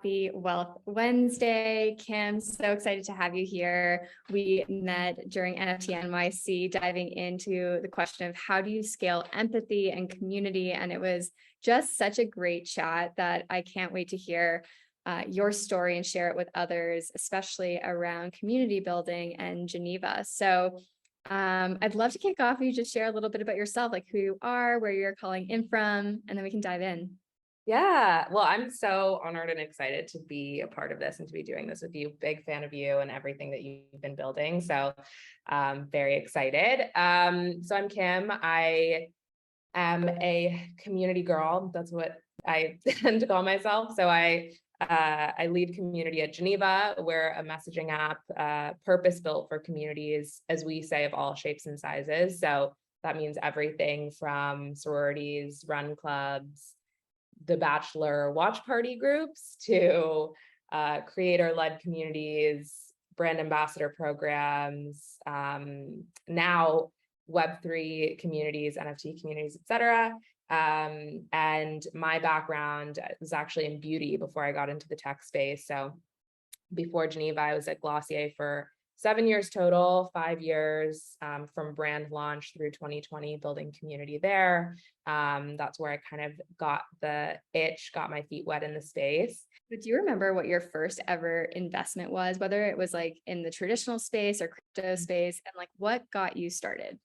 Happy Wealth Wednesday. Kim, so excited to have you here. We met during NFT NYC, diving into the question of how do you scale empathy and community? And it was just such a great chat that I can't wait to hear your story and share it with others, especially around community building and Geneva. So I'd love to kick off. You just share a little bit about yourself, like who you are, where you're calling in from, and then we can dive in. Yeah, well, I'm so honored and excited to be a part of this and to be doing this with you. Big fan of you and everything that you've been building. So very excited. So I'm Kim. I am a community girl. That's what I tend to call myself. So I lead community at Geneva. We're a messaging app purpose-built for communities, as we say, of all shapes and sizes. So that means everything from sororities, run clubs, the Bachelor watch party groups, to creator-led communities, brand ambassador programs, now Web3 communities, NFT communities, etc. And my background was actually in beauty before I got into the tech space. So before Geneva, I was at Glossier for 7 years total, 5 years from brand launch through 2020, building community there. That's where I kind of got the itch, got my feet wet in the space. But do you remember what your first ever investment was, whether it was like in the traditional space or crypto space, and like what got you started?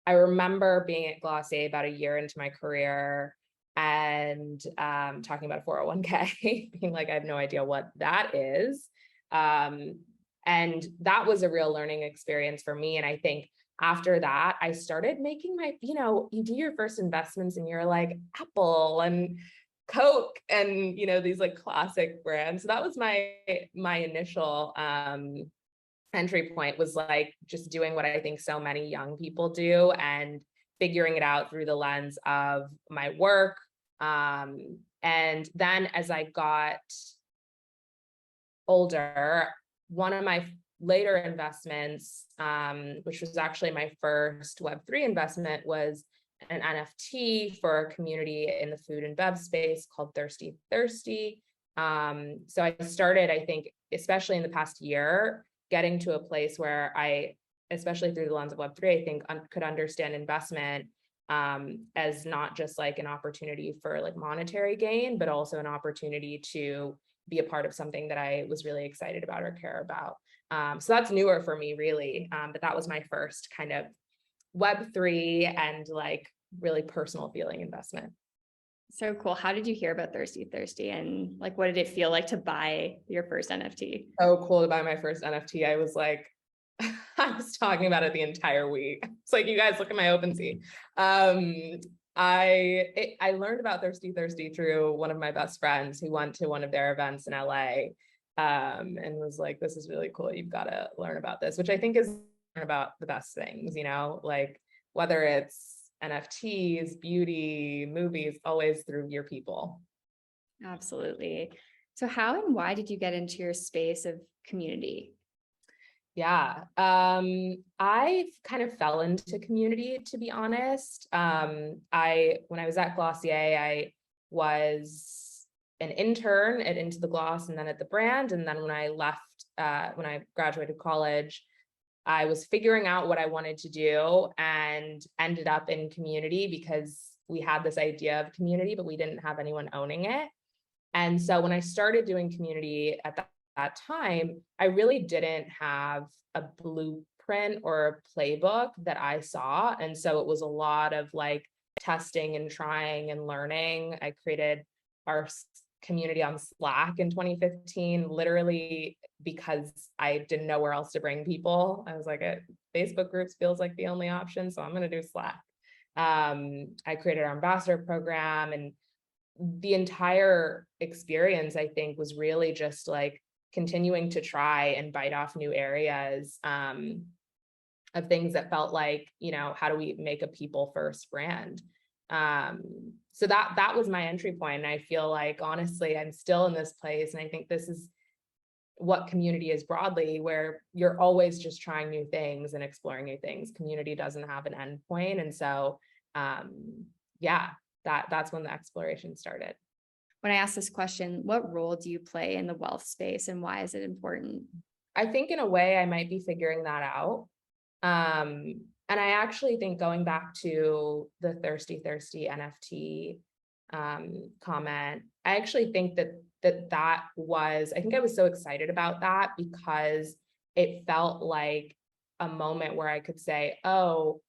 I remember being at Glossier about a year into my career and talking about a 401k, being like, I have no idea what that is. And that was a real learning experience for me. And I think after that, I started making my, you do your first investments and you're like Apple and Coke and, these like classic brands. So that was my initial entry point, was like just doing what I think so many young people do and figuring it out through the lens of my work. And then as I got older, one of my later investments, which was actually my first Web3 investment, was an NFT for a community in the food and bev space called Thirsty Thirsty. So I started, I think, especially in the past year, getting to a place where I, especially through the lens of Web3, I think could understand investment as not just like an opportunity for like monetary gain, but also an opportunity to be a part of something that I was really excited about or care about. So that's newer for me, really. But that was my first kind of Web3 and like really personal feeling investment. So cool. How did you hear about Thirsty Thirsty, and like what did it feel like to buy your first NFT? So cool to buy my first NFT. I was like, I was talking about it the entire week. It's like, you guys, look at my OpenSea. I learned about Thirsty Thirsty through one of my best friends who went to one of their events in LA and was like, this is really cool. You've got to learn about this, which I think is about the best things, like whether it's NFTs, beauty, movies, always through your people. Absolutely. So how and why did you get into your space of community? Yeah, I kind of fell into community, to be honest. When I was at Glossier, I was an intern at Into the Gloss and then at the brand. And then when I left, when I graduated college, I was figuring out what I wanted to do and ended up in community because we had this idea of community, but we didn't have anyone owning it. And so when I started doing community at that time, I really didn't have a blueprint or a playbook that I saw. And so it was a lot of like testing and trying and learning. I created our community on Slack in 2015, literally because I didn't know where else to bring people. I was like, Facebook groups feels like the only option, so I'm going to do Slack. I created our ambassador program, and the entire experience, I think, was really just like continuing to try and bite off new areas of things that felt like, how do we make a people first brand? So that was my entry point. And I feel like, honestly, I'm still in this place. And I think this is what community is broadly, where you're always just trying new things and exploring new things. Community doesn't have an end point. And so, yeah, that's when the exploration started. when I ask this question, what role do you play in the wealth space and why is it important? I think in a way I might be figuring that out. And I actually think going back to the thirsty NFT comment, I actually think that was, I think I was so excited about that because it felt like a moment where I could say, oh,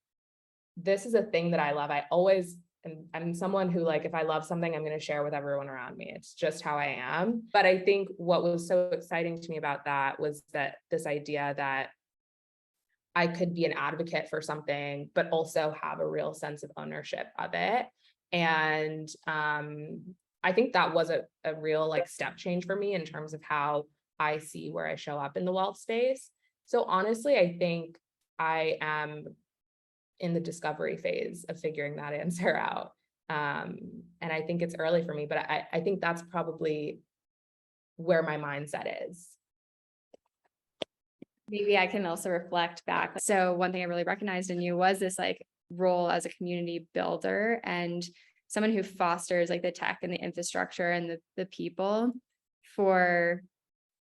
this is a thing that I love. I'm someone who, like, if I love something, I'm going to share with everyone around me. It's just how I am. But I think what was so exciting to me about that was that this idea that I could be an advocate for something, but also have a real sense of ownership of it. And I think that was a real like step change for me in terms of how I see where I show up in the wealth space. So honestly, I think I am in the discovery phase of figuring that answer out. And I think it's early for me, but I think that's probably where my mindset is. Maybe I can also reflect back. So one thing I really recognized in you was this like role as a community builder and someone who fosters like the tech and the infrastructure and the people for,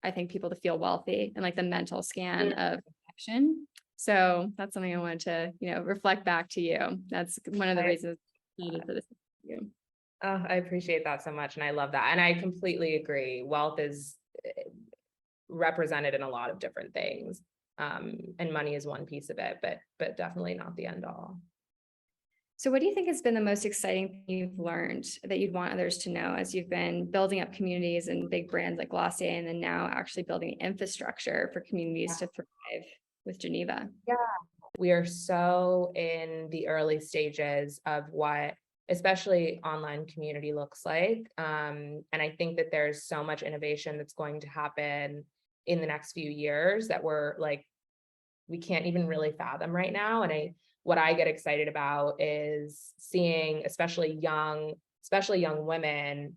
I think, people to feel wealthy and like the mental scan of connection. So that's something I wanted to, reflect back to you. That's one of the reasons I needed for this interview. Oh, I appreciate that so much. And I love that. And I completely agree. Wealth is represented in a lot of different things. And money is one piece of it, but definitely not the end all. So what do you think has been the most exciting thing you've learned that you'd want others to know as you've been building up communities and big brands like Glossier, and then now actually building infrastructure for communities to thrive with Geneva? Yeah, we are so in the early stages of what especially online community looks like. And I think that there's so much innovation that's going to happen in the next few years that we can't even really fathom right now. And what I get excited about is seeing especially young women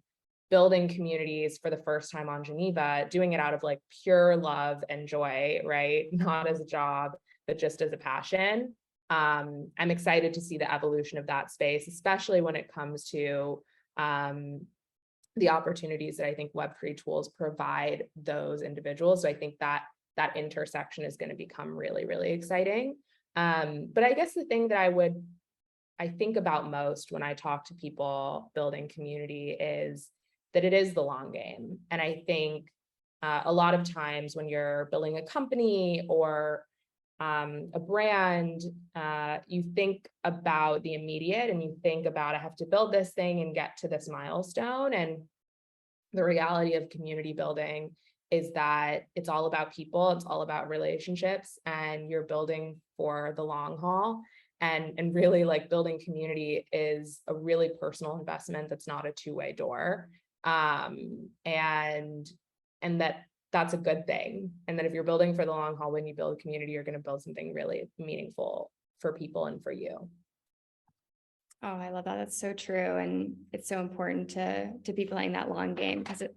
building communities for the first time on Geneva, doing it out of like pure love and joy, right? Not as a job, but just as a passion. I'm excited to see the evolution of that space, especially when it comes to the opportunities that I think Web3 tools provide those individuals. So I think that intersection is going to become really, really exciting. But I guess the thing that I think about most when I talk to people building community is that it is the long game. And I think a lot of times when you're building a company or a brand, you think about the immediate and you think about, I have to build this thing and get to this milestone. And the reality of community building is that it's all about people, it's all about relationships, and you're building for the long haul. And really, like, building community is a really personal investment that's not a two-way door. And that's a good thing. And that if you're building for the long haul, when you build a community, you're going to build something really meaningful for people and for you. Oh, I love that. That's so true. And it's so important to be playing that long game because I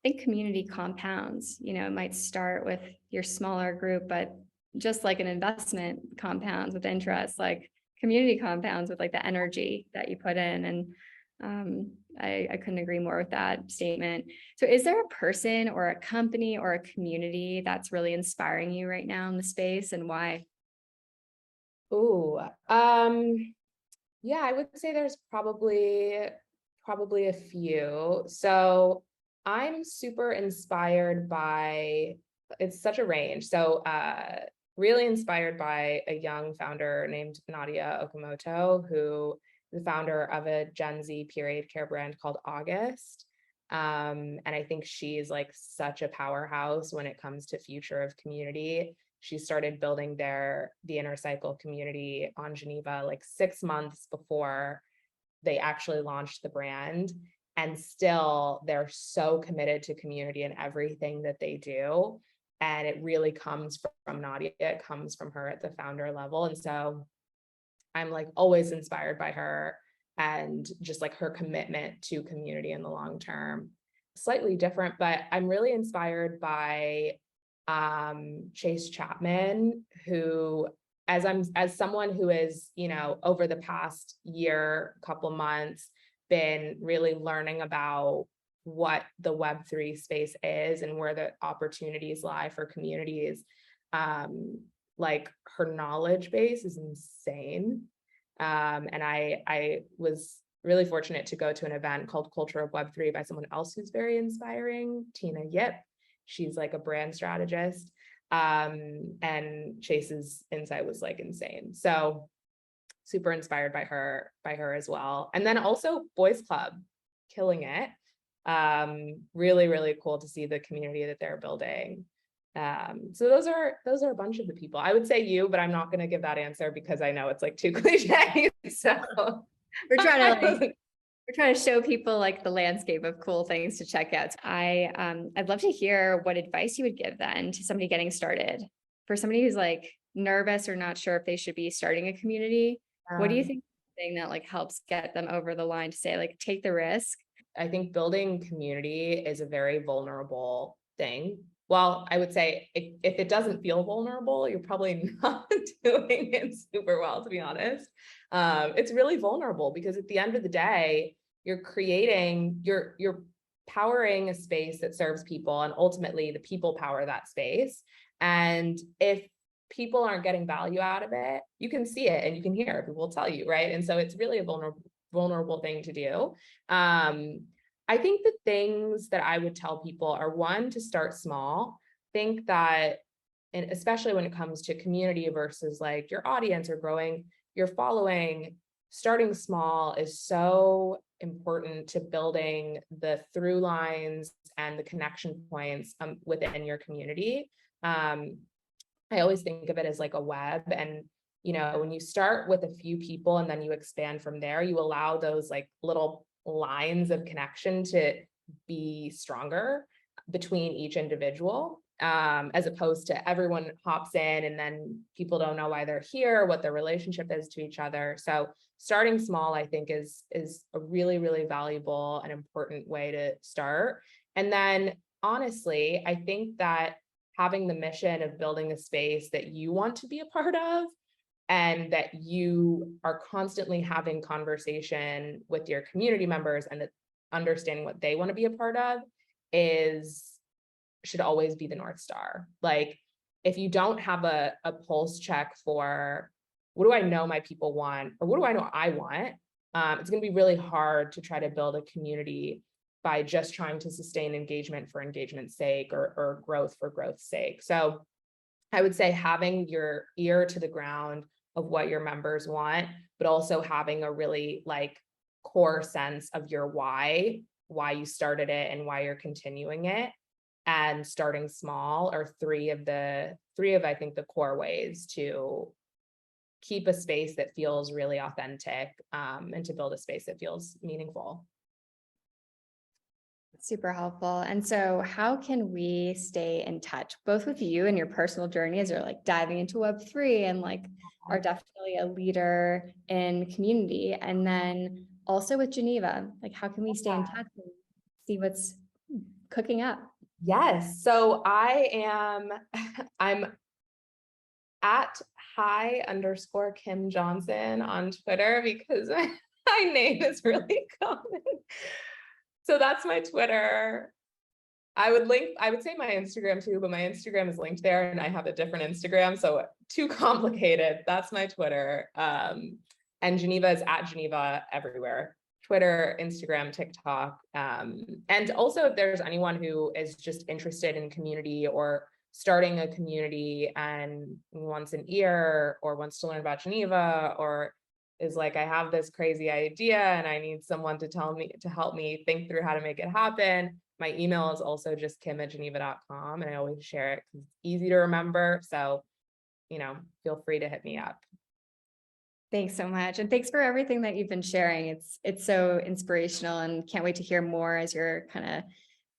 think community compounds. It might start with your smaller group, but just like an investment compounds with interest, like community compounds with like the energy that you put in. And I couldn't agree more with that statement. So is there a person or a company or a community that's really inspiring you right now in the space, and why? Ooh, yeah, I would say there's probably a few. So I'm super inspired by, it's such a range. So really inspired by a young founder named Nadia Okamoto, who is the founder of a Gen Z period care brand called August. And I think she's like such a powerhouse when it comes to future of community. She started building the Inner Cycle community on Geneva like 6 months before they actually launched the brand. And still, they're so committed to community and everything that they do. And it really comes from Nadia. It comes from her at the founder level. And so I'm like always inspired by her and just like her commitment to community in the long term. Slightly different, but I'm really inspired by Chase Chapman, who as someone who is, over the past year, couple months, been really learning about what the Web3 space is and where the opportunities lie for communities. Like her knowledge base is insane. And I was really fortunate to go to an event called Culture of Web3 by someone else who's very inspiring, Tina Yip. She's like a brand strategist. And Chase's insight was like insane. So super inspired by her as well. And then also Boys Club, killing it. Really, really cool to see the community that they're building. So those are a bunch of the people. I would say you, but I'm not going to give that answer because I know it's like too cliche. So we're trying to show people like the landscape of cool things to check out. I'd love to hear what advice you would give then to somebody getting started. For somebody who's like nervous or not sure if they should be starting a community, what do you think thing that like helps get them over the line to say like take the risk? I think building community is a very vulnerable thing. Well, I would say if it doesn't feel vulnerable, you're probably not doing it super well, to be honest. It's really vulnerable because at the end of the day, you're powering a space that serves people, and ultimately the people power that space. And if people aren't getting value out of it, you can see it and you can hear it. People will tell you, right? And so it's really a vulnerable thing to do. I think the things that I would tell people are, one, to start small. Think that, and especially when it comes to community versus like your audience or growing your following, starting small is so important to building the through lines and the connection points within your community. I always think of it as like a web, and when you start with a few people and then you expand from there, you allow those like little lines of connection to be stronger between each individual, as opposed to everyone hops in and then people don't know why they're here, what their relationship is to each other. So starting small, I think, is a really, really valuable and important way to start. And then honestly, I think that having the mission of building a space that you want to be a part of, and that you are constantly having conversation with your community members and understanding what they want to be a part of should always be the North Star. Like, if you don't have a pulse check for what do I know my people want, or what do I know I want, it's going to be really hard to try to build a community by just trying to sustain engagement for engagement's sake, or growth for growth's sake. So I would say having your ear to the ground of what your members want, but also having a really like core sense of your why you started it and why you're continuing it, and starting small are three of I think the core ways to keep a space that feels really authentic, and to build a space that feels meaningful. Super helpful. And so how can we stay in touch, both with you and your personal journey as you're like diving into Web3 and like are definitely a leader in community, and then also with Geneva, like how can we stay in touch and see what's cooking up? Yes. So I'm at @hi_Kim Johnson on Twitter because my name is really common. So that's my Twitter. I would say my Instagram too, but my Instagram is linked there and I have a different Instagram, so too complicated. That's my Twitter. And Geneva is @Geneva everywhere. Twitter, Instagram, TikTok. And also if there's anyone who is just interested in community or starting a community and wants an ear or wants to learn about Geneva, or is like, I have this crazy idea and I need someone to help me think through how to make it happen. My email is also just kim@geneva.com, and I always share it because it's easy to remember. So, feel free to hit me up. Thanks so much. And thanks for everything that you've been sharing. It's so inspirational, and can't wait to hear more as you're kind of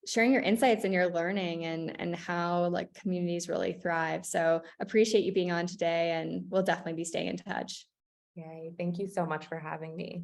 sharing your insights and your learning and how like communities really thrive. So appreciate you being on today, and we'll definitely be staying in touch. Yay. Thank you so much for having me.